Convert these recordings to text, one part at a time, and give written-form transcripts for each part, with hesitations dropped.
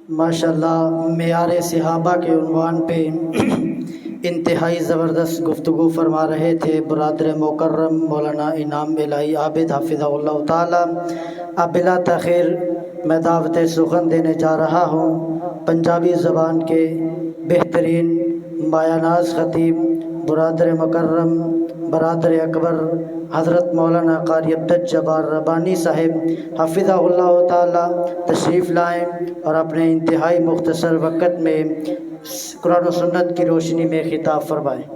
ماشاءاللہ معیار صحابہ کے عنوان پہ انتہائی زبردست گفتگو فرما رہے تھے برادر مکرم مولانا انعام الہی عابد حافظہ اللہ تعالی۔ اب بلا تاخیر میں دعوت سخن دینے جا رہا ہوں پنجابی زبان کے بہترین مایہ ناز خطیب برادر مکرم برادر اکبر حضرت مولانا قاری عبدالجبار ربانی صاحب حفظہ اللہ تعالی تشریف لائیں اور اپنے انتہائی مختصر وقت میں قرآن و سنت کی روشنی میں خطاب فرمائیں۔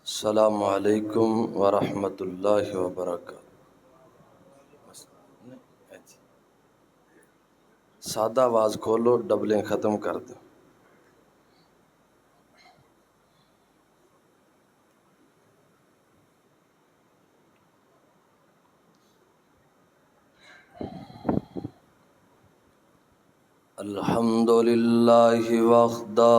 السلام علیکم ورحمۃ اللہ وبرکاتہ۔ سادہ آواز کھولو، ڈبلیں ختم کر دو۔ الحمد للہ وحدہ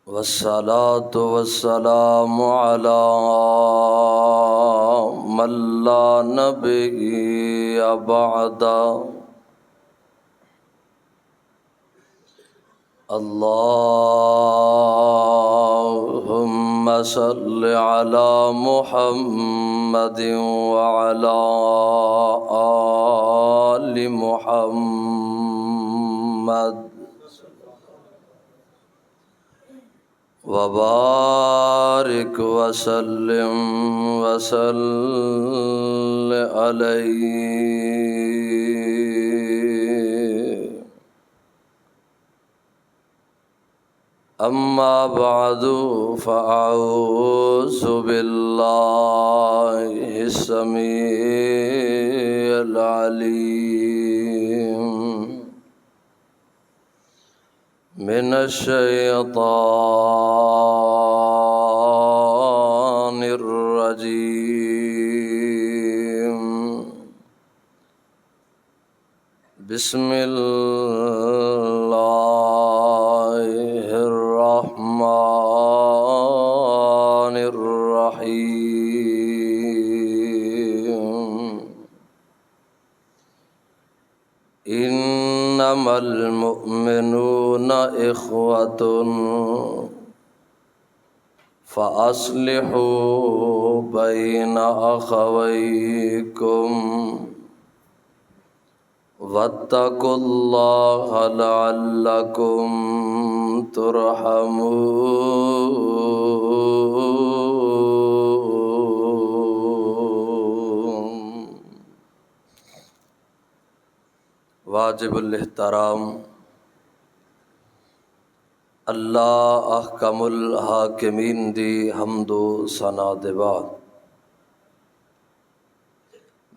والصلاة والسلام علی من لا نبی بعدہ۔ اللہم صل علی محمد وعلی آل محمد وبارک وسلم وصل علیہ۔ اما بعد فاعوذ باللہ السمیع العلیم من الشیطان الرجیم۔ بسم اللہ الرحمن الرحیم۔ انما المؤمنون اخوة فاصلحوا بین اخویکم واتقوا اللہ لعلکم ترحمون۔ واجب الاحترام اللہ احکم الحاکمین دی حمد و ثنا دے بعد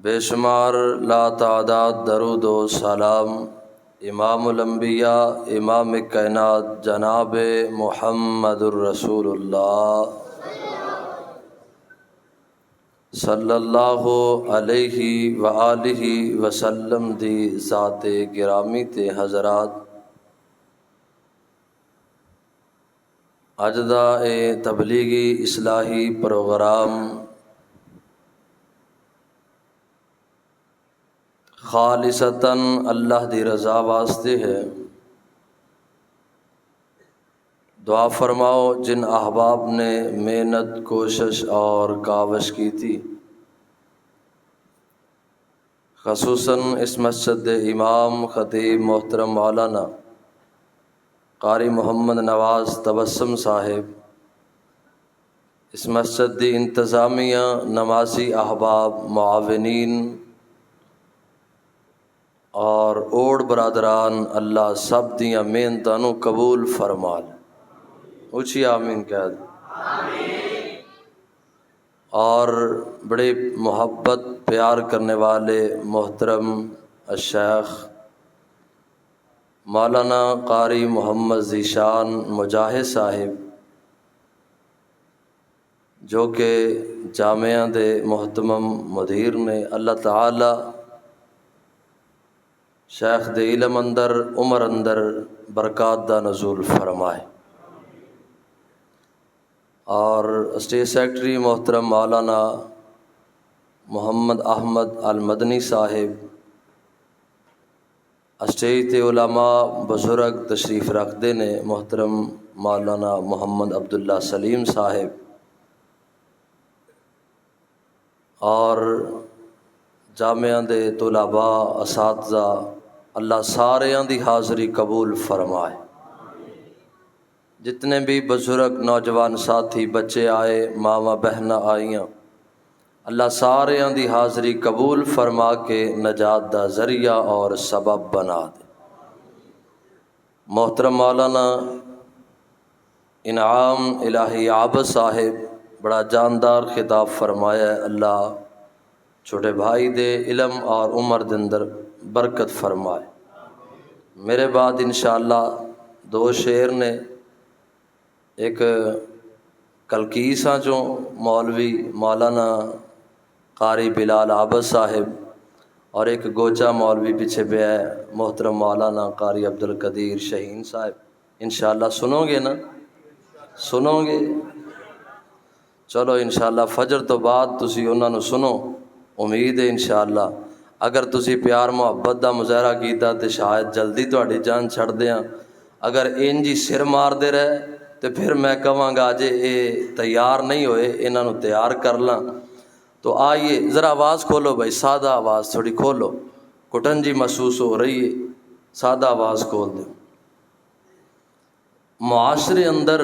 بے شمار لا تعداد درود و سلام امام الانبیاء امام کائنات جناب محمد الرسول اللہ صلی اللہ علیہ وآلہ وسلم دی ذات گرامی تے حضرات، اج دا اے تبلیغی اصلاحی پروگرام خالصتاً اللہ دی رضا واسطے ہے۔ دعا فرماؤ جن احباب نے محنت کوشش اور کاوش کی تھی، خصوصاً اس مسجد دے امام خطیب محترم مولانا قاری محمد نواز تبسم صاحب، اس مسجد دی انتظامیہ، نمازی احباب، معاونین اور اوڑ برادران، اللہ سب دیاں محنتاں نو قبول فرما لے۔ اونچی آمین کہہ دیں۔ اور بڑے محبت پیار کرنے والے محترم الشیخ مولانا قاری محمد ذیشان مجاہد صاحب جو کہ جامعہ دے محتمم مدیر نے، اللہ تعالی شیخ دے علم اندر عمر اندر برکات دا نزول فرمائے، اور اسٹیٹ سیکرٹری محترم مولانا محمد احمد المدنی صاحب، اسٹیج تے علماء بزرگ تشریف رکھتے نے، محترم مولانا محمد عبداللہ سلیم صاحب، اور جامعہ دے طلباء اساتذہ، اللہ ساریاں دی حاضری قبول فرمائے۔ جتنے بھی بزرگ نوجوان ساتھی بچے آئے، ماواں بہناں آئیاں، اللہ ساریاں دی حاضری قبول فرما کے نجات دا ذریعہ اور سبب بنا دے۔ محترم مولانا انعام الہی عابد صاحب بڑا جاندار خطاب فرمایا ہے، اللہ چھوٹے بھائی دے علم اور عمر دے اندر برکت فرمائے۔ میرے بعد انشاءاللہ 2 شعر نے، ایک کلکیساں چوں مولوی مولانا قاری بلال عابد صاحب، اور ایک گوچا مولوی پیچھے پہ ہے محترم مولانا قاری عبدالقدیر شہین صاحب۔ انشاءاللہ سنو گے نا؟ سنو گے؟ چلو انشاءاللہ فجر تو بعد تسی انہاں نو سنو، امید ہے انشاءاللہ اگر تسی پیار محبت دا مظاہرہ کیتا تے شاید جلدی تہاڈی جان چھڑ دیاں، اگر انجی سر مار دے رہے تو پھر میں کہاں گا جے اے تیار نہیں ہوئے، انہاں نو تیار کر لاں۔ تو آئیے ذرا آواز کھولو بھائی، سادہ آواز تھوڑی کھولو، کٹن جی محسوس ہو رہی ہے، سادہ آواز کھول دو۔ معاشرے اندر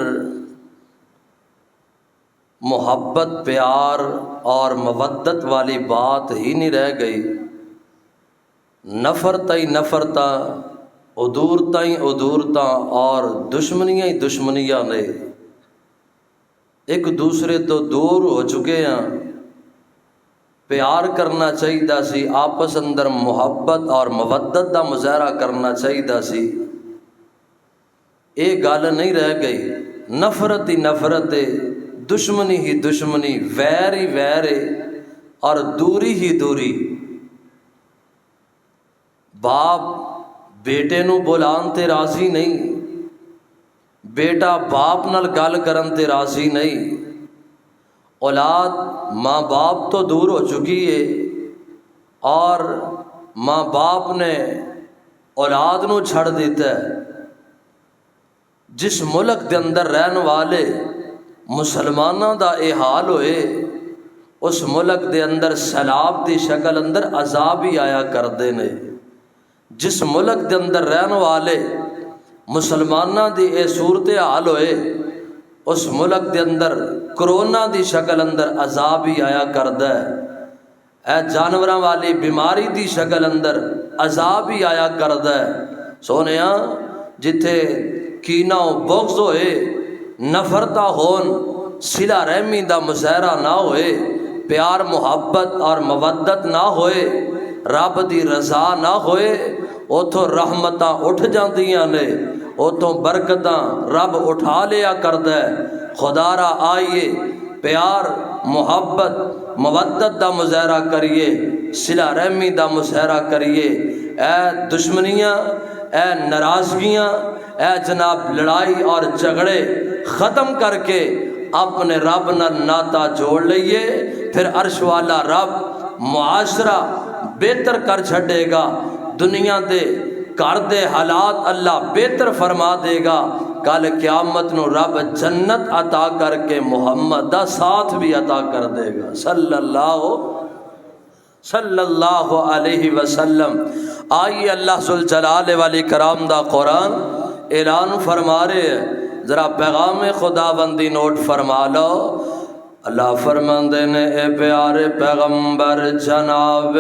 محبت، پیار اور مودت والی بات ہی نہیں رہ گئی، نفرتیں ہی نفرتاں، ادورتیں ہی ادورتاں، اور دشمنیاں ہی دشمنیاں نے، ایک دوسرے تو دور ہو چکے ہیں۔ پیار کرنا چاہیے سی، آپس اندر محبت اور مودت دا مظاہرہ کرنا چاہیے سی، یہ گل نہیں رہ گئی، نفرت ہی نفرت ہے، دشمنی ہی دشمنی، ویر ہی ویر ہے، اور دوری ہی دوری۔ باپ بیٹے نو بلان تے راضی نہیں، بیٹا باپ نال گل کرن تے راضی نہیں، اولاد ماں باپ تو دور ہو چکی ہے، اور ماں باپ نے اولاد نو چھڑ دیتا ہے۔ جس ملک دے اندر رہن والے مسلماناں دا اے حال ہوئے، اس ملک دے اندر سیلاب دی شکل اندر عذاب ہی آیا کردے نے۔ جس ملک دے اندر رہن والے مسلماناں دی اے صورت حال ہوئے، اس ملک دے اندر کرونا دی شکل اندر عذاب ہی آیا کردہ ہے۔ اے جانوراں والی بیماری دی شکل اندر عذاب ہی آیا کردہ ہے۔ سونیاں جتھے کینہ و بغض ہوئے، نفرتہ ہون، صلہ رحمی دا مظاہرہ نہ ہوئے، پیار محبت اور مودت نہ ہوئے، رب دی رضا نہ ہوئے، اتھوں رحمتاں اٹھ جاندیاں نے، اتھوں برکتاں رب اٹھا لیا کردہ ہے۔ خدا را آئیے پیار محبت مودت دا مظاہرہ کریے، صلہ رحمی دا مظاہرہ کریے۔ اے دشمنیاں، اے ناراضگیاں، اے جناب لڑائی اور جھگڑے ختم کر کے اپنے رب نال ناتا جوڑ لئیے، پھر عرش والا رب معاشرہ بہتر کر چھڑے گا، دنیا دے گھر دے حالات اللہ بہتر فرما دے گا۔ کل قیامت نو رب جنت عطا کر کے محمد دا ساتھ بھی عطا کر دے گا، صلی اللہ علیہ وسلم۔ آئیے اللہ ذوالجلال والاکرام دا قرآن اعلان فرما رہے ہیں، ذرا پیغام خدا بندی نوٹ فرما لو۔ اللہ فرماندے نے اے پیارے پیغمبر جناب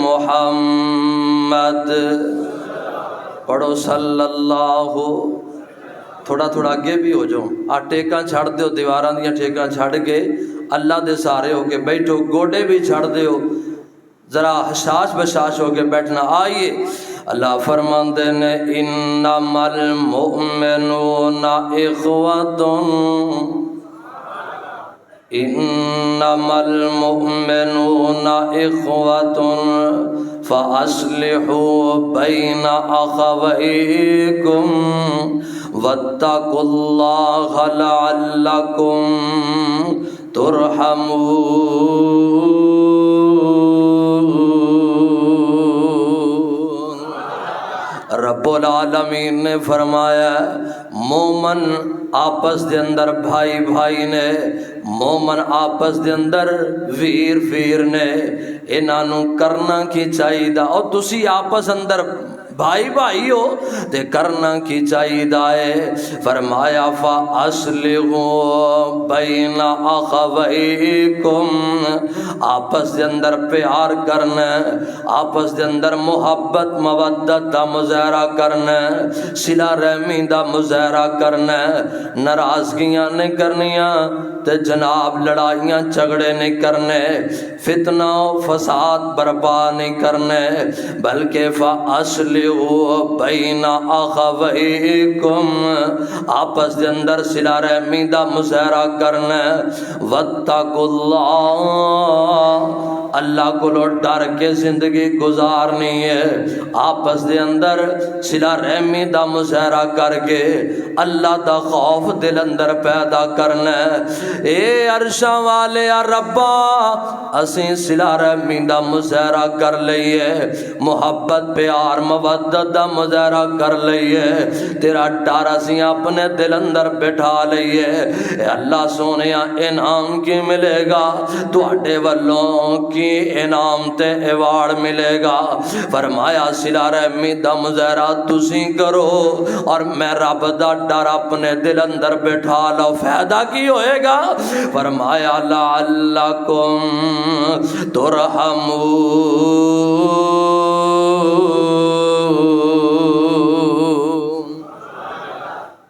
محمد، پڑھو صلی اللہ، تھوڑا تھوڑا اگے بھی ہو جاؤ، ٹیکاں چھڑ دیو، دیواراں دیاں ٹیکاں چھڑ کے اللہ دے سارے ہو کے بیٹھو، گوڑے بھی چھڑ دیو، ذرا حشاش بشاش ہو کے بیٹھنا۔ آئیے اللہ فرماندے نے انما المؤمنون اخوۃ، انما المؤمنون اخوة فاصلحوا بین اخویکم واتقوا اللہ لعلکم ترحمون۔ رب العالمین نے فرمایا مومن آپس دے اندر بھائی بھائی نے، مومن آپس دے اندر ویر ویر نے، انہاں نوں کرنا کی چاہیے اور تسی آپس اندر بھائی بھائی ہو تے کرنا کی چاہیے۔ فرمایا فَأَصْلِحُوا بَيْنَ أَخَوَيْكُمْ، آپس دے اندر پیار کرنا، آپس دے اندر محبت مودت دا مظاہرہ کرنا، صلہ رحمی دا مظاہرہ کرنا، ناراضگیاں نہیں کرنیاں تے جناب لڑائیاں جھگڑے نہیں کرنے، فتنہ و فساد برپا نہیں کرنے، بلکہ فَأَصْلِحُوا بَيْنَ أَخَوَيْكُمْ، آپس دے اندر صلہ رحمی دا مظاہرہ کرنا، وَاتَّقُوا اللَّهَ، اللہ کو ڈر کے زندگی گزارنی ہے، آپس دے اندر صلہ رحمی دا مظاہرہ کر کے اللہ دا خوف دل اندر پیدا کرنا ہے۔ اے عرشاں والے یا ربا اسیں صلہ رحمی دا مظاہرہ کر لئیے، محبت پیار مودت دا مظاہرہ کر لئیے، تیرا ڈر اسیں اپنے دل اندر بٹھا لئیے۔ اے اللہ سونے انعام کی ملے گا، تواڈے والوں کی انعام تے ایوارڈ ملے گا۔ فرمایا صلہ رحمی دا مظاہرہ تسی کرو اور میں رب دا ڈر اپنے دل اندر بٹھا لو، فائدہ کی ہوئے گا؟ فرمایا لعلکم ترحمون،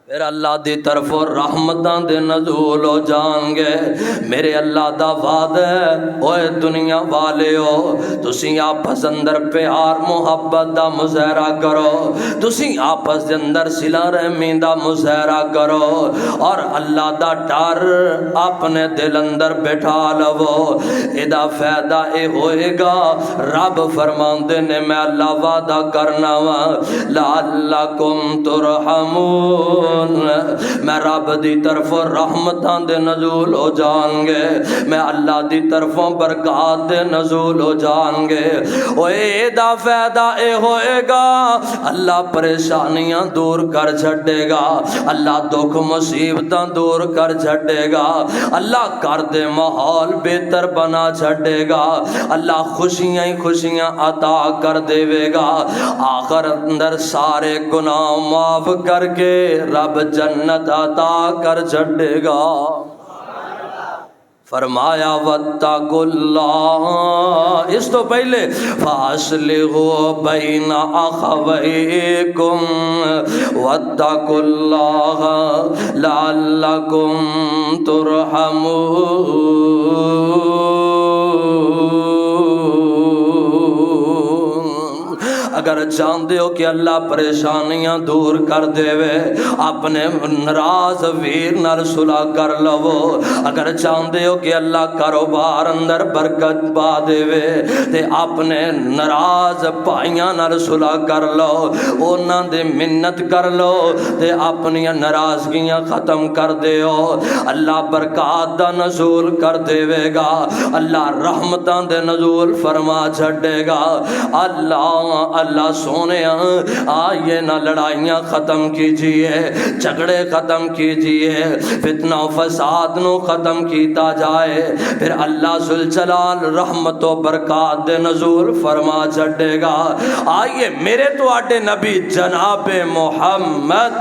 پھر اللہ دی طرف رحمتاں دے نزول ہو جان گے۔ میرے اللہ دا وعدہ ہے اوے دنیا والے ہو تسی آپس اندر پیار محبت دا مظاہرہ کرو، تسی آپس دے اندر صلہ رحمی دا مظاہرہ کرو اور اللہ دا ڈر اپنے دل اندر بٹھا لو، ادا فائدہ اے ہوئے گا۔ رب فرماندے نے میں اللہ وعدہ کرنا وا لعلکم ترحمون، میں رب دی طرف رحمتاں دے نزول ہو جان گے، میں اللہ دی طرفوں برکات دے نزول ہو جان گے۔ اوے دا فائدہ اے ہوئے گا اللہ پریشانیاں دور کر چھڑے گا، اللہ دکھ مصیبتاں دور کر چھڑے گا، اللہ کر دے ماحول بہتر بنا چھڑے گا، اللہ خوشیاں ہی خوشیاں عطا کر دے گا، آخر اندر سارے گناہ معاف کر کے رب جنت عطا کر چھڑے گا۔ فرمایا واتقوا اللہ، اس تو پہلے فاصلحوا بین اخویکم واتقوا اللہ لعلکم ترحمون۔ اگر چاہتے ہو کہ اللہ پریشانیاں دور کر دے وے، اپنے ناراض ویر نال صلح کر لو، اگر چاہتے ہو کہ اللہ کاروبار اندر برکت پا دے وے تے اپنے ناراض بھائیاں نال صلح کر لو، انہاں دے منت کر لو تے اپنی ناراضگیاں ختم کر دیو، اللہ برکات دا نزول کر دے گا، اللہ رحمتاں دے نزول فرما چھڑے گا۔ اللہ سونے آئیے نہ لڑائیاں ختم کیجئے، جھگڑے ختم کیجئے، فتنہ و فساد نو ختم کیتا جائے، پھر اللہ ذوالجلال رحمت و برکات دے نزول فرما چھڑے گا۔ آئیے میرے تو آٹے نبی جناب محمد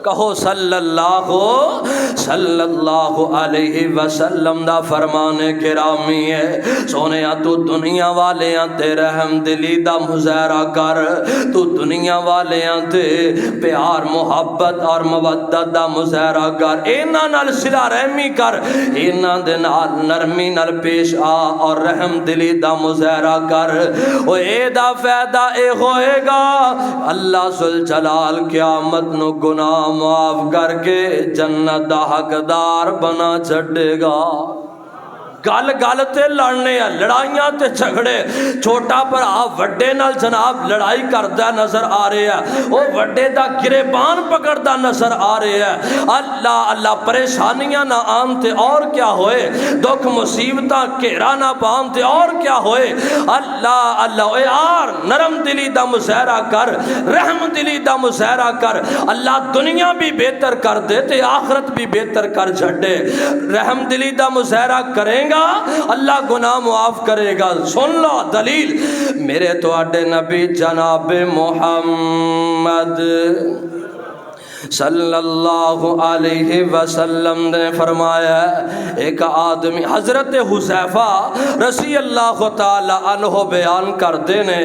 کہو صلی اللہ علیہ وسلم دا فرمان گرامی ہے۔ سونیا تو دنیا والیاں تے رحم دلی دا مظاہرہ کر، تو دنیا والیاں تے پیار محبت اور مودت دا مظاہرہ کر، اینا نال صلہ رحمی کر، اینا دے نال نرمی نال پیش آ اور رحم دلی دا مظاہرہ کر، او اے دا فائدہ اے ہوئے گا اللہ ذوالجلال قیامت نو گناہ معاف کر کے جنت دا حقدار بنا چھڈے گا۔ گل گل تے لڑنے لڑائیاں تے جھگڑے، چھوٹا بھرا وڈے نال جناب لڑائی کردا نظر آ رہا ہے، وہ وڈے دا گریبان پکڑدا نظر آ رہا ہے۔ اللہ اللہ پریشانیاں نہ آن تے اور کیا ہوئے، دکھ مصیبتاں گھیرا نہ پان تے اور کیا ہوئے۔ اللہ اللہ اے آر نرم دلی دا مظاہرہ کر، رحم دلی دا مظاہرہ کر، اللہ دنیا بھی بہتر کر دے تے آخرت بھی بہتر کر چھڈے۔ رحم دلی دا مظاہرہ کریں گا اللہ گناہ معاف کرے گا۔ سن لو دلیل، میرے تو آڈے نبی جناب محمد صلی اللہ علیہ وسلم نے فرمایا، ایک آدمی، حضرت حذیفہ رضی اللہ تعالی عنہ بیان کرتے نے،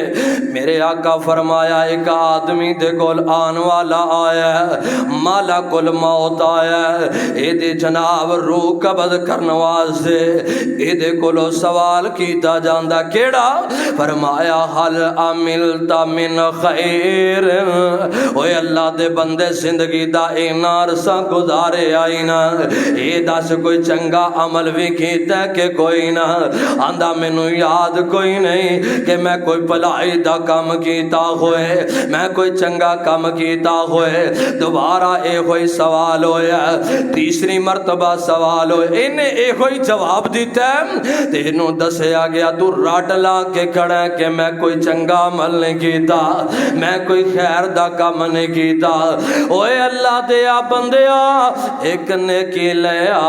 میرے آقا فرمایا ایک آدمی دے کول آن والا آیا ہے، مالک الموت آیا ہے، اے دے جناب روح قبض کرن واسطے اے دے کولو سوال کیتا جاندا کیڑا؟ فرمایا حل عملت من خیر، اوے اللہ دے بندے زندگی دا اینا عرصہ گزارے آئی نا، اے دس کوئی چنگا عمل بھی کیتا کہ کوئی نہ؟ آندہ مینو یاد کوئی نہیں کہ میں کوئی بھلائی دا کام کیتا ہوئے، میں کوئی چنگا کام کیتا ہوئے۔ دوبارہ اے ہوئی سوال ہویا، تیسری مرتبہ سوال ہوئے، انہیں اے ہوئی جواب دیتا ہے، تینوں دسیا گیا تو راٹ لا کے کھڑا ہے کہ میں کوئی چنگا عمل نہیں کیتا، میں کوئی خیر دا کام نہیں کیتا۔ اوے اللہ دیا بندیا ایک نیکی لیا،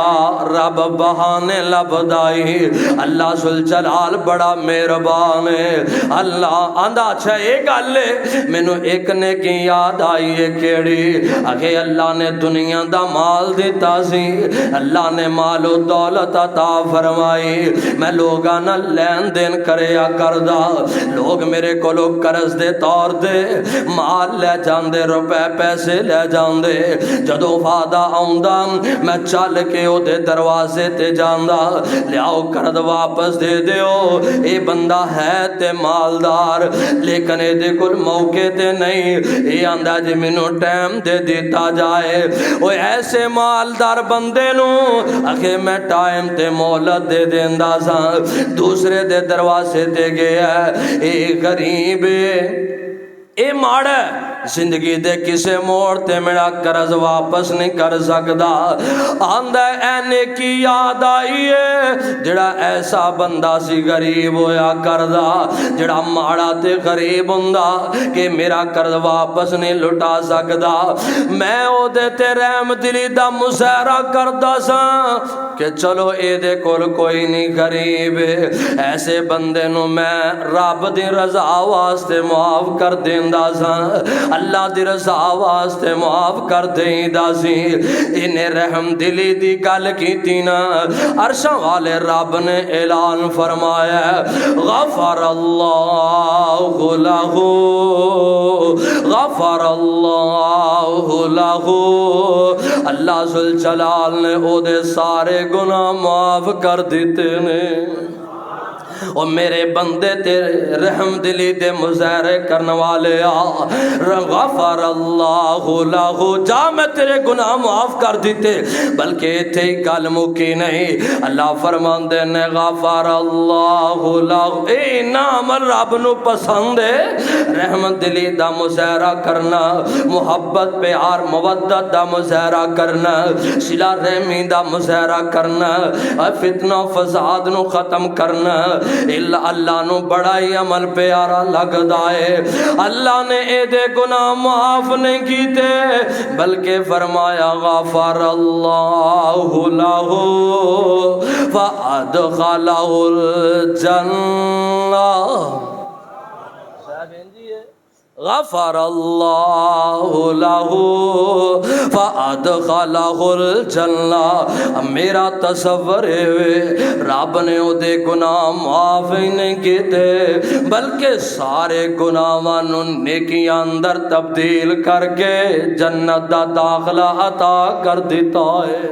رب بہانے لبدائی، اللہ ذوالجلال بڑا مہربان ہے۔ اللہ آندہ اچھا ایک گلے مینوں ایک نیکی یاد آئی ہے کیڑی؟ اگے اللہ نے دنیا دا مال دیتا سی، اللہ نے مال و دولت عطا فرمائی، میں لوگاں نہ لین دین کریا کردا، لوگ میرے کو لوگ قرض دے طور دے مال لے جاندے، روپے پیسے لے جاندے، جدو وعدہ آؤندا میں چل کے او دے دروازے تے جاندا، لیاؤ قرض واپس دے دیو، اے بندہ ہے تے مالدار لیکن اے دے کل موقع تے نہیں، اے آندہ جی مینوں ٹائم دے دیتا جائے۔ او ایسے مالدار بندے نو اکھے میں ٹائم تے مہلت دے دیندا سا، دوسرے دے دروازے تے گیا، اے غریب اے ماڑا زندگی دے کسے موڑ تے میرا قرض واپس نہیں کر سکدا، آندہ اے نیکی یاد آئی ہے جڑا ایسا بندہ سی غریب ہویا کردا، جڑا ماڑا تے غریب ہوندا کہ میرا قرض واپس نہیں لٹا سکدا، میں او دے تے رحم دلی دا مظاہرہ کردا سا کہ چلو اے دے کول کوئی نہیں غریب، ایسے بندے نو میں رب دی رضا واسطے معاف کر دیندا سا، اللہ دی رضا واسطے معاف کر دیندا سی۔ انہیں رحم دلی دی گل کیتی نا، عرشاں والے رب نے اعلان فرمایا غفر اللہ لہو، غفر اللہ لہو، اللہ ذوالجلال نے او دے سارے گناہ معاف کر دیتے نے۔ اور میرے بندے تیرے رحم دلی دے مظاہرے کرنے والے آ، غفر اللہ لہو، جا میں تیرے گناہ معاف کر دیتے، بلکہ تھے گل مکی نہیں، اللہ فرمان دے نے غفر اللہ لہو، اے عمل رب نو پسند ہے، رحم دلی دا مظاہرہ کرنا، محبت پیار مودت دا مظاہرہ کرنا، صلہ رحمی دا مظاہرہ کرنا، فتنہ فساد نو ختم کرنا، اللہ نو بڑا ہی عمل پیارا لگدا ہے۔ اللہ نے اے دے گناہ معاف نہیں کیتے بلکہ فرمایا غفر اللہ لہو فادخلہ الجنہ، غفر اللہ لہو فادخلہ الجنہ۔ میرا تصور ہے رب نے او دے گناہ معاف ہی نہیں کیتے بلکہ سارے گناہاں نو نیکیاں اندر تبدیل کر کے جنت دا داخلہ عطا کر دیتا ہے۔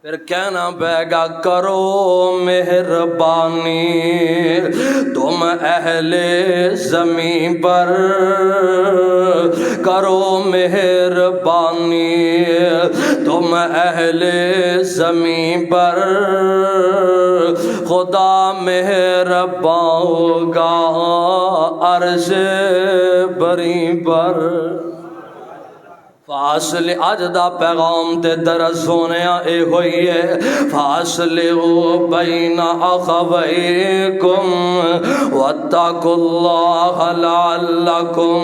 پھر کہنا بیگا کرو مہربانی تم اہل زمین پر، کرو مہربانی تم اہل زمین پر، خدا مہربان ہوگا عرش بری پر۔ فاصل اج دا پیغام تے درس ہونے اے ہوئی ہے، فاصلحوا بین اخویکم واتقوا اللہ لعلکم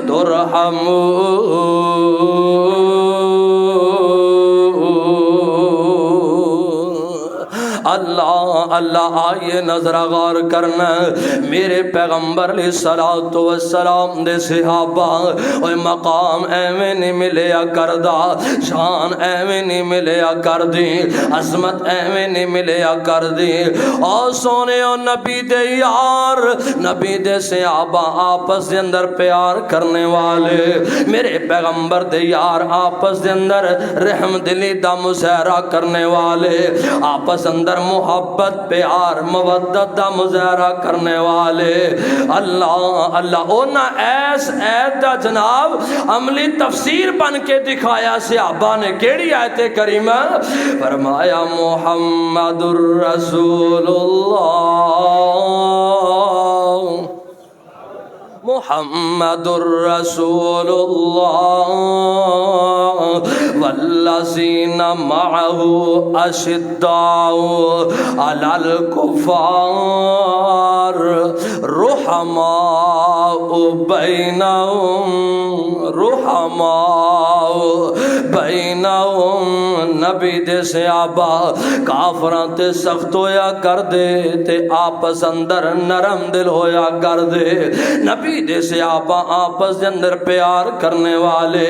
ترحمون۔ اللہ اللہ آئیے نظر غور کرنا، میرے پیغمبر علیہ الصلوۃ والسلام دے صحابہ اوے مقام ایویں نہیں ملیا کردا، شان ایویں نہیں ملیا کردی، عظمت ایویں نہیں ملیا کردی۔ او سونے او نبی دے یار، نبی دے صحابہ آپس دے اندر پیار کرنے والے، میرے پیغمبر دے یار آپس دے اندر رحم دلی دا مظاہرہ کرنے والے، آپس اندر محبت پیار مودت دا مظاہرہ کرنے والے۔ اللہ اللہ اونا ایس ایت دا جناب عملی تفسیر بن کے دکھایا صحابہ نے، کیڑی آیت کریمہ؟ فرمایا محمد الرسول اللہ، محمد الرسول اللہ والذین معه اشداء علی الکفار رحماء بینہم، رحماء بینہم۔ نبی دے صحابہ کافراں تے سخت ہویا کر دے تے آپس اندر نرم دل ہویا کر دے، نبی دے صحابہ آپس دے اندر پیار کرنے والے،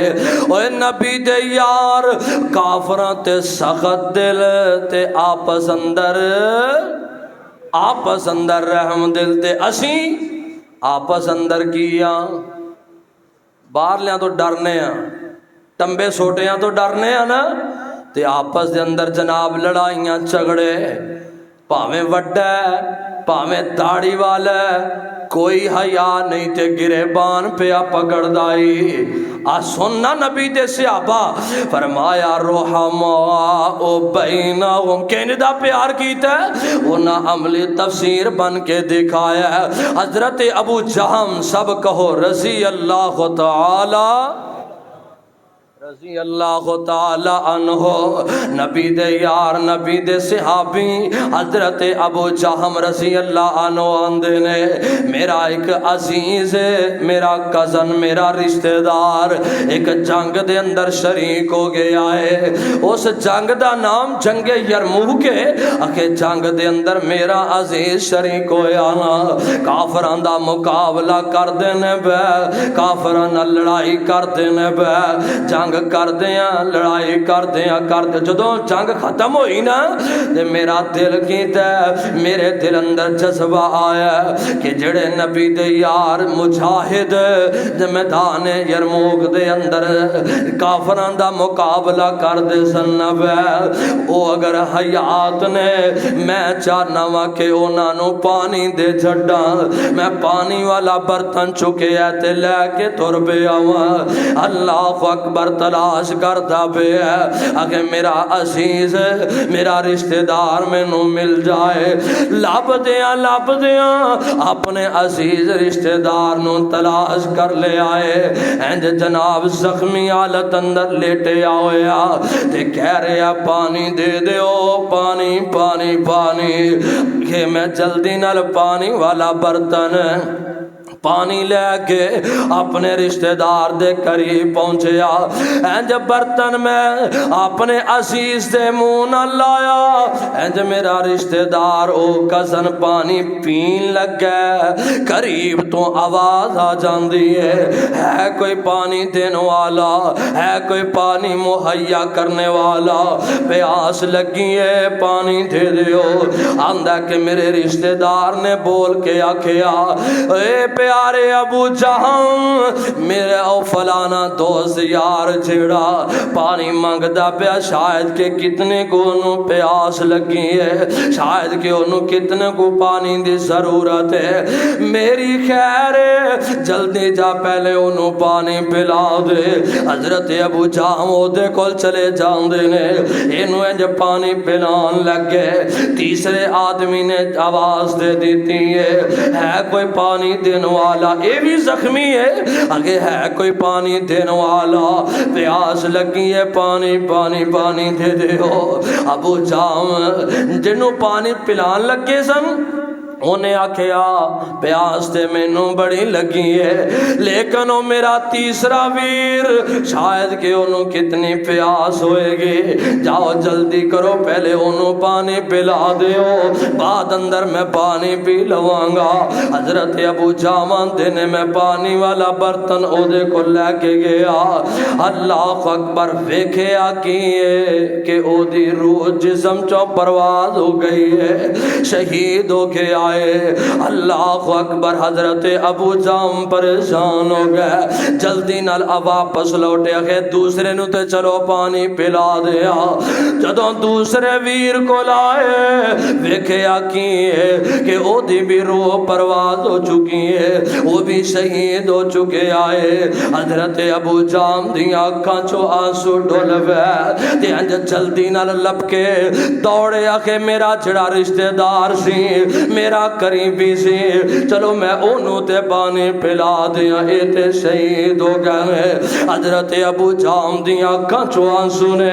اوے نبی دے یار کافراں تے سخت دل تے آپس اندر رحم دل تے اسیں آپس اندر کیا باہر لیاں تو ڈرنے ہیں، ٹمبے سوٹیاں تو ڈرنے ہیں نا، تے آپس دے اندر جناب لڑائیاں جھگڑے، پاویں وڈا ہے پاویں داڑھی والا ہے، کوئی حیا نہیں تے گریبان پیا پکڑ دائی۔ آ سننا نبی دے صحابہ فرمایا رحماء بینہم، کہنے دا پیار کیتا ہے انہاں عملی تفسیر بن کے دکھایا ہے۔ حضرت ابو جہم سب کہو رضی اللہ تعالی رضی اللہ تعالی عنہ، نبی دے یار نبی دے صحابی حضرت ابو جہم رضی اللہ عنہ آندے نے میرا ایک عزیز میرا کزن میرا رشتہ دار ایک جنگ دے اندر شریک ہو گیا ہے، اس جنگ دا نام جنگ یرموک ہے، اکھے جنگ دے اندر میرا عزیز شریک ہویا نا، کافران دا مقابلہ کر دینے بے، کافران لڑائی کر دینے بے، جنگ کر دیاں لڑائی کر دیاں جدوں جنگ ختم ہوئی نا تے میرا دل کیتا ہے، میرے دل اندر جذبہ آیا کہ جڑے نبی دے یار مجاہد میدان یرموک دے اندر کافران دا مقابلہ کر دے سنب او اگر حیات نے میں چاہنا وا کہ انہاں نو پانی دے چھڈا، میں پانی والا برتن چکے تے لے کے تر پہ آواں، اللہ اکبر تلاش کرتا پہ ہے اگر میرا عزیز میرا رشتہ دار میں نو مل جائے، لب دیاں اپنے عزیز رشتہ دار نو تلاش کر لے آئے، انج جناب زخمی حالت اندر لیٹے آیا تے کہہ رہا پانی دے دیو، پانی پانی پانی، کہ میں جلدی نال پانی والا برتن پانی لے کے اپنے رشتہ دار دے قریب پہنچیا، انج برتن میں اپنے عزیز دے منہ نہ لایا، انج میرا رشتہ دار او کزن پانی پین لگا، قریب تو آواز آ جاندی ہے کوئی پانی دینے والا، ہے کوئی پانی مہیا کرنے والا، پیاس لگی ہے پانی دے دیو، آندا کہ میرے رشتہ دار نے بول کے آکھیا اے پیارے ابو جہل میرے او فلانا دوست یار جیڑا پانی منگدا پیا شاید کہ کتنے کو انہوں پیاس لگی ہے شاید کہ انہوں کتنے کو پانی دی ضرورت ہے میری خیر ہے جلدی جا پہلے انہوں پانی پلا دے حضرت ابو جہل دے کول چلے جاندے نے انہوں انج پانی پلان لگے تیسرے آدمی نے آواز دے دیتی ہے کوئی پانی دین والا یہ بھی زخمی ہے اگے ہے کوئی پانی دین والا پیاس لگی ہے پانی پانی پانی دے دے ہو ابو جہل جنوں پانی پلان لگے سن انہیں آکھیا پیاس تے مینوں بڑی لگی ہے لیکن وہ میرا تیسرا ویر شاید کہ انہوں کتنی پیاس ہوئے گی جاؤ جلدی کرو پہلے انہوں پانی پلا دیو بعد اندر میں پانی پی لواں گا حضرت ابو جہل دینے میں پانی والا برتن او دے کو لے کے گیا اللہ اکبر ویکھیا کیے کہ او دی روح جسم چوں پرواز ہو گئی ہے شہید ہو کے آئے اللہ اکبر حضرت ابو جہل پریشان ہو گئے جلدی نال واپس لوٹے کہ دوسرے نو تے چلو پانی پلا دیا جدوں دوسرے ویر کو لائے ویکھیا کیے کہ او دی بھی روح پرواز ہو چکی ہے وہ بھی شہید ہو چکے آئے حضرت ابو جہل دی آنکھاں چوں آنسو ڈول وے تے انج جلدی نال لپ کے دوڑے کہ میرا جڑا رشتہ دار سی میرا قریبی سی چلو میں انہوں تے پانی پلا دیا اے تے شہید ہو گئے حضرت ابو جہل دی آنکھاں چوں آنسو نے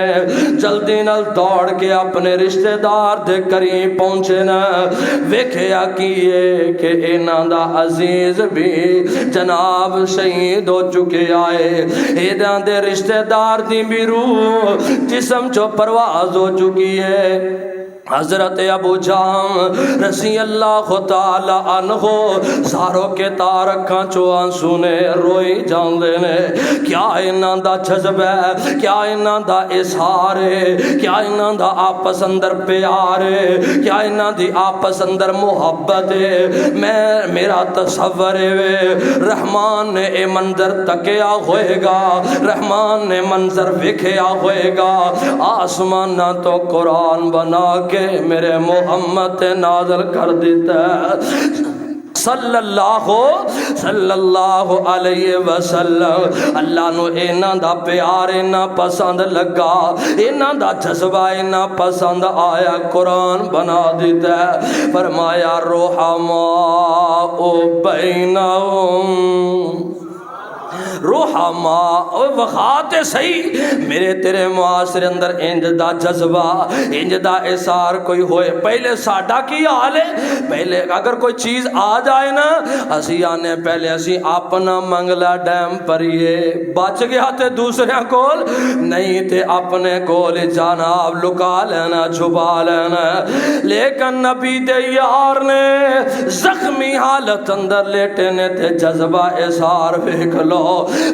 جلدی نال دوڑ کے اپنے رشتہ دار دے قریب پہنچے نا ویکھیا کیے کہ انہاں دا عزیز بھی جناب شہید ہو چکے آئے انہاں دے رشتہ دار دی بھی روح جسم چوں پرواز ہو چکی ہے حضرت ابو جہل رضی اللہ تعالی عنہ ساروں کے تارکاں چوں آنسو نے روئی جاندے نے کیا انہاں دا جذب ہے کیا انہاں دا اظہار ہے کیا انہاں دا آپس اندر پیار ہے کیا انہاں دی آپس اندر محبت ہے میرا تصور ہے رحمان نے اے منظر تکیا ہوئے گا رحمان نے منظر وکھیا ہوئے گا آسمان نہ تو قرآن بنا کے میرے محمد نازل کر دیتا ہے صلی اللہ علیہ وسلم اللہ نو اینا دا پیار اینا پسند لگا اینا دا جذبہ اینا پسند آیا قرآن بنا دیتا ہے فرمایا رحماء بینہم رحماء وخات صحیح میرے تیرے معاشرے اندر انج دا جذبہ انج دا اثار کوئی ہوئے پہلے ساڈا کی حال ہے پہلے اگر کوئی چیز آ جائے نا اسی آنے پہلے اسی اپنا منگلا ڈیم پریے بچ گیا تے دوسرے کول نہیں تے اپنے کول جناب لکا لینا چھپا لینا لیکن نبی دے یار نے زخمی حالت اندر لیٹے نے تے جذبہ اثار ویکھ لو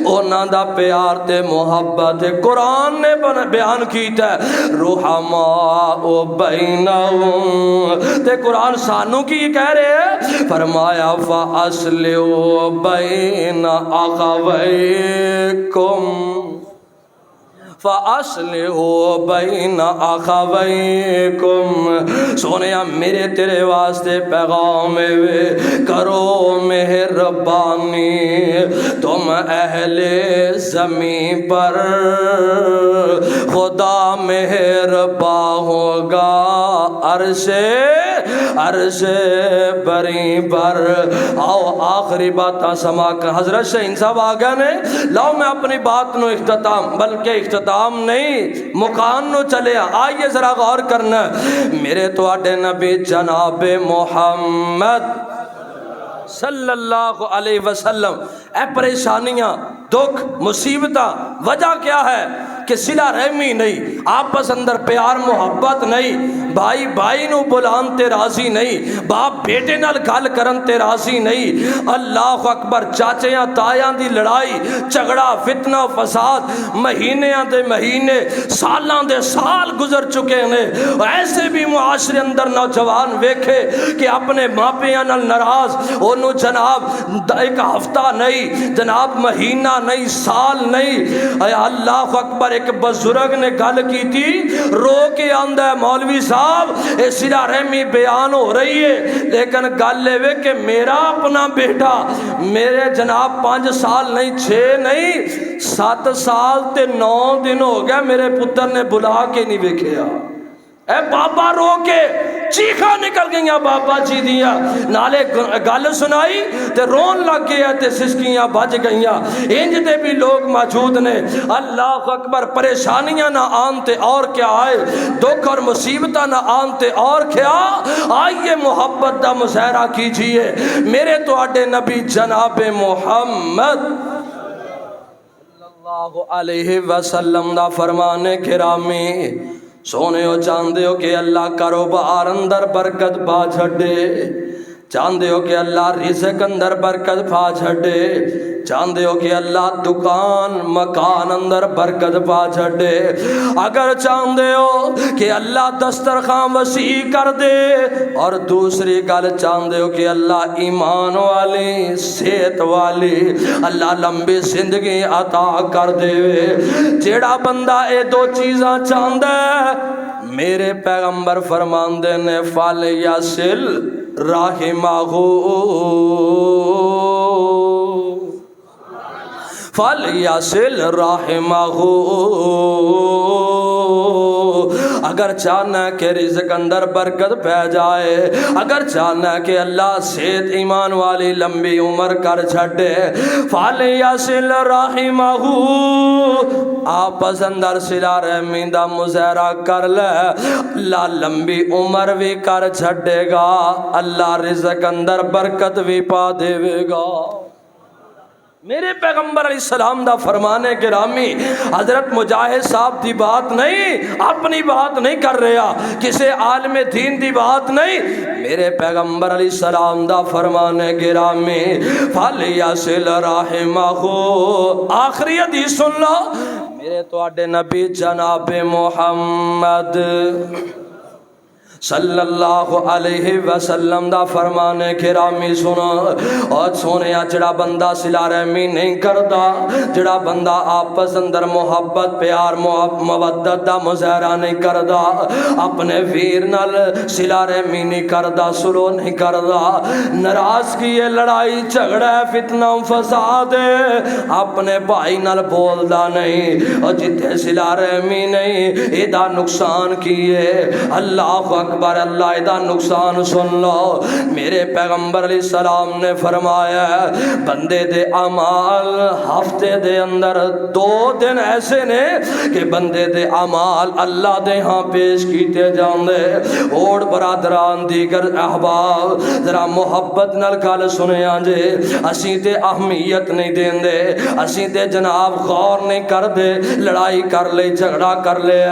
اونا دا پیار تے محبت قرآن نے بیان کیتا ہے رحماء بینہم تے قرآن سانو کی کہہ رہے ہیں فرمایا فَأَصْلِحُوا بَيْنَ أَخَوَيْكُمْ فَأَصْلِحُوا بَيْنَ أَخَوَيْكُمْ سونیا میرے تیرے واسطے پیغام کرو مہربانی تم اہل زمین پر خدا مہرباں ہوگا عرش بری پر آؤ آخری باتاں سما کر حضرت شہین صاحب آگیا نے لاؤ میں اپنی بات نو اختتام بلکہ اختتام نہیں مکان نو چلے آئیے ذرا غور کرنا میرے تو آٹے نبی جناب محمد صلی اللہ علیہ وسلم اے پریشانیاں دکھ مصیبتاں وجہ کیا ہے کہ صلہ رحمی نہیں، آپس اندر پیار محبت نہیں، بھائی بھائی نو بلان تے راضی نہیں، باپ بیٹے نال گل کرن تے راضی نہیں۔ اللہ اکبر، چاچیاں تایاں دی لڑائی جھگڑا فتنہ فساد مہینیاں دے مہینے سالاں دے سال گزر چکے نے۔ ایسے بھی معاشرے اندر نوجوان ویکھے کہ اپنے ماپیاں نال ناراض، انہوں جناب ایک ہفتہ نہیں، جناب مہینہ نہیں، سال نہیں۔ اے اللہ اکبر، ایک بزرگ نے گل کی تھی، رو کے آندہ ہے مولوی صاحب اے صلہ رحمی بیان ہو رہی ہے، لیکن گل لے کہ میرا اپنا بیٹا میرے جناب 5 سال نہیں 6 نہیں 7 سال تے 9 دن ہو گیا میرے پتر نے بلا کے نہیں ویکھیا۔ اے بابا رو کے چیخا نکل گئیاں بابا جی دیا، نالے گل سنائی تے رون لگ گیا تے سسکیاں بج گئیاں۔ انج دے بھی لوگ موجود نے۔ اللہ اکبر، پریشانیاں نہ آن تے اور کیا آئے، دکھ اور مصیبتاں نہ آن تے اور کیا آئیے، محبت دا مظاہرہ کیجئے۔ میرے تو آڈے نبی جناب محمد صلی اللہ علیہ وسلم دا فرمانے کرامی، سونے ہو چاندے ہو کہ اللہ کاروبار اندر برکت پا چھڑے، چاندے ہو کہ اللہ رزق اندر برکت پا چھڑے، چاندے ہو کہ اللہ دکان مکان اندر برکت پا چھڑے، اگر چاندے ہو کہ اللہ دسترخوان وسیع کر دے، اور دوسری گل چاندے ہو کہ اللہ ایمان والی صحت والی اللہ لمبی زندگی عطا کر دے، جیڑا بندہ اے 2 چیزاں چاندے، میرے پیغمبر فرماندے نے فال یاسل رحمہ فَلْيَصِلْ رَحِمَهُ، اگر چاہنا ہے کہ رزق اندر برکت پہ جائے، اگر چاہنا ہے کہ اللہ صحت ایمان والی لمبی عمر کر چھڑے، فَلْيَصِلْ رَحِمَهُ، آپس اندر صلہ رحمی دا مظاہرہ کر لے، اللہ لمبی عمر بھی کر چھڑے گا، اللہ رزق اندر برکت بھی پا دے گا۔ میرے پیغمبر علیہ السلام دا فرمانے گرامی، حضرت مجاہد صاحب دی بات نہیں، اپنی بات نہیں کر رہا، کسی عالم دین دی بات نہیں، میرے پیغمبر علیہ السلام دا فرمانے گرامی، فَلْيَصِلْ رَحِمَهُ۔ آخری حدیث سن لو، میرے تو آڈے نبی جناب محمد صلی اللہ علیہ وسلم دا فرمانے کرامی سنا، اور سونے جڑا بندہ صلہ رحمی نہیں کردا، جڑا بندہ آپس اندر محبت پیار مودت دا مظاہرہ نہیں کردا، اپنے ویر نال صلہ رحمی نہیں کردا، سلو نہیں کردا، ناراضگی ہے، لڑائی جھگڑا ہے، فتنہ فساد ہے، اپنے بھائی نال بولدا نہیں، اور جتھے صلہ رحمی نہیں ایدہ نقصان کیے، اللہ اکبر، اللہ ایدہ نقصان سن لو۔ میرے پیغمبر علیہ السلام نے فرمایا بندے دے اعمال ہفتے دے اندر 2 دن ایسے نے کہ بندے دے اعمال اللہ دے ہاں پیش کیتے جاندے۔ اوڑ برادران دیگر احباب ذرا محبت نال گل سنیا جے، اسی تے اہمیت نہیں دین دے، اسی تے جناب غور نہیں کر دے، لڑائی کر لے جھگڑا کر لے،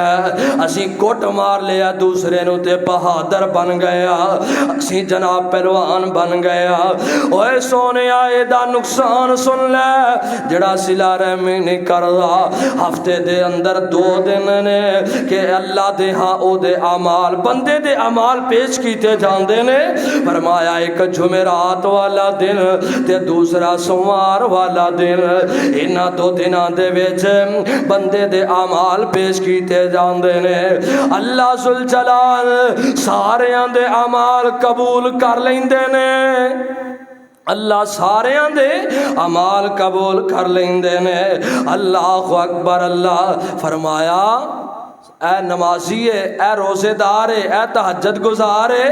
اسی کوٹ مار لیا دوسرے نو تے بہادر بن گیا، اسی جناب پہلوان بن گیا۔ اوے سونے آئے دا نقصان سن لے، جڑا صلہ رحمی نہیں کردا، ہفتے دے اندر 2 دن نے کہ اللہ دے ہاں او دے اعمال بندے دے اعمال پیش کیتے جاندے نے۔ فرمایا ایک جمعرات والا دن تے دوسرا سوموار والا دن، انہاں 2 دناں دے وچ بندے دے اعمال پیش کیتے جاندے نے۔ اللہ ذوالجلال سارے دے اعمال قبول کر لیندے نے، اللہ سارے دے اعمال قبول کر لیندے نے۔ اللہ اکبر، اللہ فرمایا اے نمازی ہے، اے روزے دار ہے، اے تہجد گزار ہے،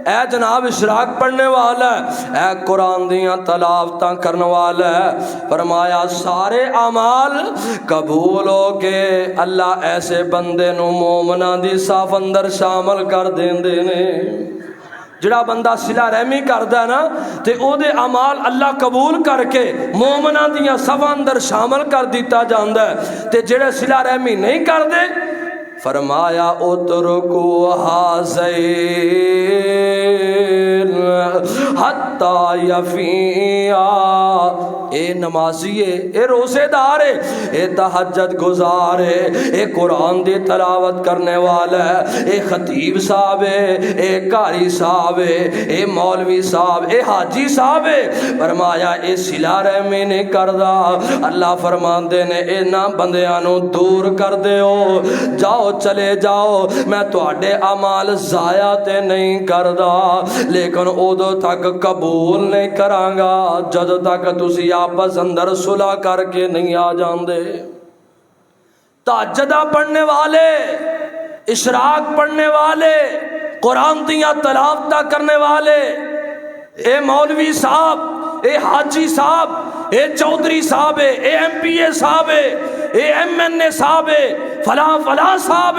اے جناب اشراق پڑھنے والا ہے، اے قرآن دیاں تلاوتاں کرنے والا ہے، فرمایا سارے اعمال قبول ہو کے اللہ ایسے بندے نو مومناں دی صف اندر شامل کر دیندے نے۔ جڑا بندہ صلہ رحمی کردا ہے نا تے او دے اعمال اللہ قبول کر کے مومناں دیاں صفاں اندر شامل کر دیتا جاندا ہے، تے جڑے صلہ رحمی نہیں کردے فرمایا اترکو حاضین حتی یفیع، اے نمازی ہے، اے روزے دار ہے، اے تہجد گزار ہے، اے قرآن دی تلاوت کرنے والا ہے، اے خطیب صاحب ہے، اے قاری صاحب ہے، اے مولوی صاحب، اے حاجی صاحب ہے، فرمایا اے صلہ رحمی نہیں کردا، اللہ فرماندے نے انہاں بندیاں نو دور کر دیو، جاؤ چلے جاؤ، میں تواڈے اعمال ضائع تے نہیں کردا، لیکن ادو تک قبول نہیں کراں گا جدوں تک تسی آپس اندر صلح کر کے نہیں آ جاندے۔ تہجد پڑھنے والے، اشراق پڑھنے والے، قرآن دیاں تلاوتاں کرنے والے، اے مولوی صاحب، اے حاجی صاحب، اے چودھری صاحب، اے ایم پی اے صاحب، اے ایم این اے صاحب، فلاں فلاں صاحب،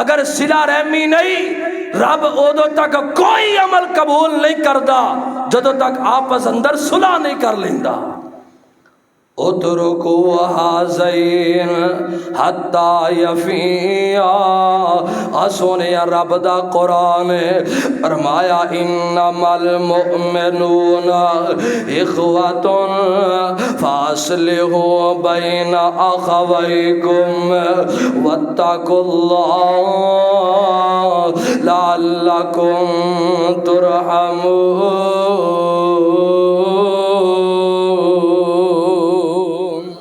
اگر صلہ رحمی نہیں رب ادو تک کوئی عمل قبول نہیں کردا جدوں تک آپس اندر صلح نہیں کر لیندا۔ اترکو حاضین حتی یفیع، سونے رب دا قرآن فرمایا انما المؤمنون اخوۃ فاصلحوا بین اخویکم واتقوا اللہ لعلکم ترحمون۔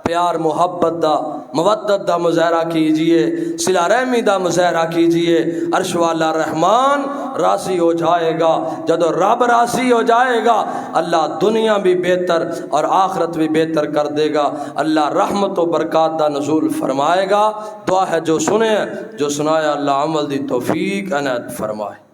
پیار محبت دا مودت دا مظاہرہ کیجئے، صلہ رحمی دا مظاہرہ کیجئے، عرش والا رحمان راضی ہو جائے گا۔ جدو رب راضی ہو جائے گا اللہ دنیا بھی بہتر اور آخرت بھی بہتر کر دے گا، اللہ رحمت و برکات دا نزول فرمائے گا۔ دعا ہے جو سنے جو سنایا اللہ عمل دی توفیق عنایت فرمائے۔